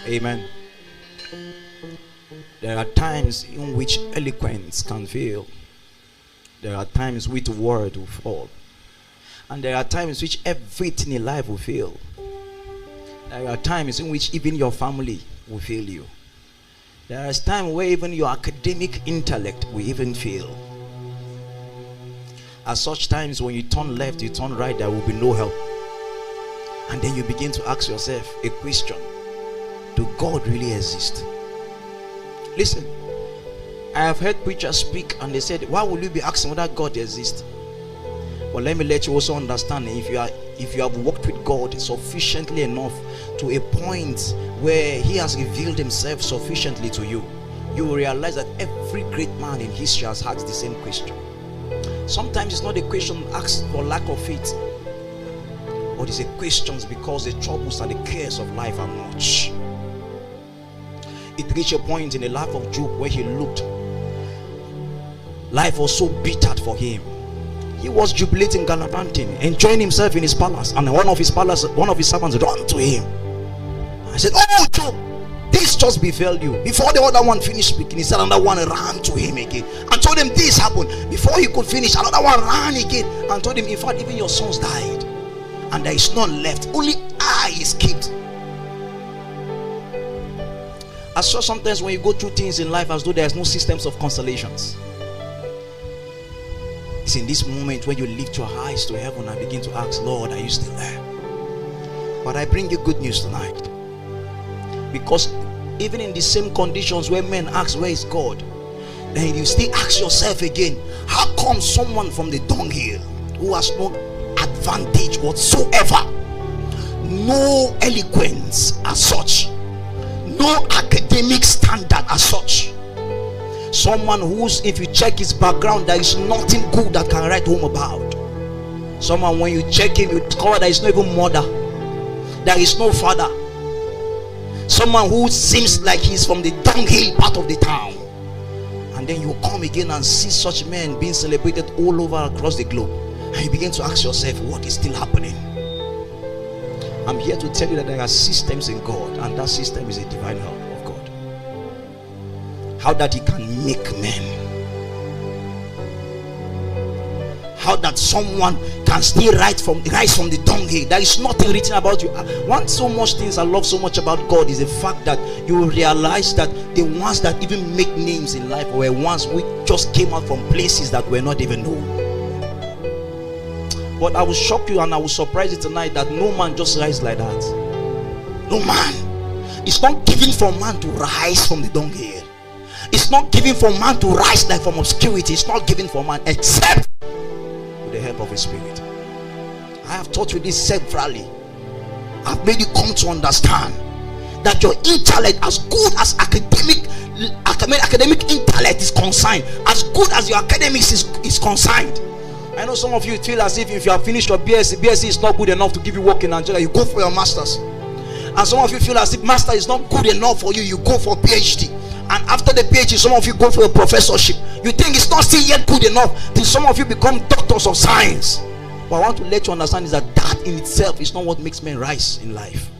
Amen. There are times in which eloquence can fail. There are times which word will fall. And there are times which everything in life will fail. There are times in which even your family will fail you. There is time where even your academic intellect will even fail. At such times, when you turn left, you turn right, there will be no help. And then you begin to ask yourself a question: do God really exist? Listen, I have heard preachers speak and they said, why will you be asking whether God exists? But let me let you also understand, if you have walked with God sufficiently enough to a point where he has revealed himself sufficiently to you, you will realize that every great man in history has had the same question. Sometimes it's not a question asked for lack of faith, but it's a question because the troubles and the cares of life are much. It reached a point in the life of Job where he looked, life was so bitter for him. He was jubilating, gallivanting, enjoying himself in his palace, and one of his servants ran to him. I said, "Oh Job, this just befell you." Before the other one finished speaking, he said another one ran to him again and told him this happened. Before he could finish, another one ran again and told him, in fact, even your sons died and there is none left, only I escaped. I saw sometimes when you go through things in life as though there's no systems of consolations. It's in this moment when you lift your eyes to heaven and begin to ask, Lord, are you still there? But I bring you good news tonight, because even in the same conditions where men ask, where is God? Then you still ask yourself again, how come someone from the dunghill who has no advantage whatsoever, no eloquence as such, no academic standard as such, someone who's, if you check his background, there is nothing good that can write home about, someone when you check him, you discover there is no even mother, there is no father, someone who seems like he's from the dunghill part of the town, and then you come again and see such men being celebrated all over across the globe, and you begin to ask yourself, what is still happening? I'm here to tell you that there are systems in God, and that system is a divine help of God. How that he can make men, how that someone can still rise from the dunghill. There is nothing written about you. One so much things I love so much about God is the fact that you will realize that the ones that even make names in life were ones who just came out from places that were not even known. But I will shock you and I will surprise you tonight that no man just rise like that. No man. It's not given for man to rise from the dunghill. It's not given for man to rise like from obscurity. It's not given for man except with the help of his spirit. I have taught you this severally. I've made you come to understand that your intellect, as good as academic intellect is concerned, as good as your academics is concerned. I know some of you feel as if you have finished your BSc is not good enough to give you work in Nigeria, you go for your masters. And some of you feel as if master is not good enough for you, you go for PhD. And after the PhD, some of you go for a professorship. You think it's not still yet good enough till some of you become doctors of science. What I want to let you understand is that that in itself is not what makes men rise in life.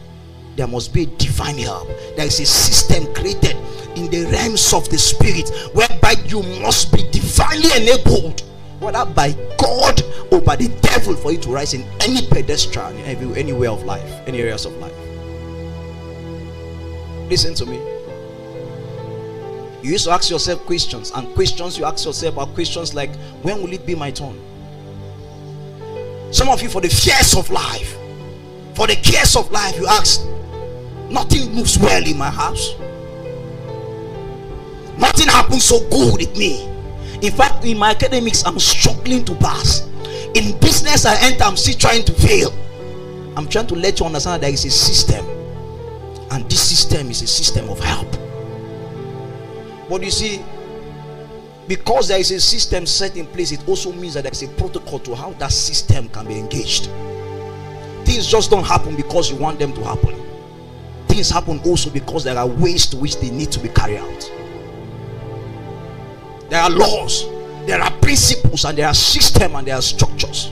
There must be a divine help. There is a system created in the realms of the spirit whereby you must be divinely enabled, whether by God or by the devil, for you to rise in any pedestrian, in any way of life, any areas of life. Listen to me. You used to ask yourself questions, and questions you ask yourself are questions like, when will it be my turn? Some of you, for the fears of life, for the cares of life, you ask, nothing moves well in my house, nothing happens so good with me. In fact, in my academics, I'm struggling to pass. In business I enter, I'm still trying to fail. I'm trying to let you understand that there is a system, and this system is a system of help. But you see, because there is a system set in place, it also means that there is a protocol to how that system can be engaged. Things just don't happen because you want them to happen. Things happen also because there are ways to which they need to be carried out. There are laws, there are principles, and there are systems, and there are structures.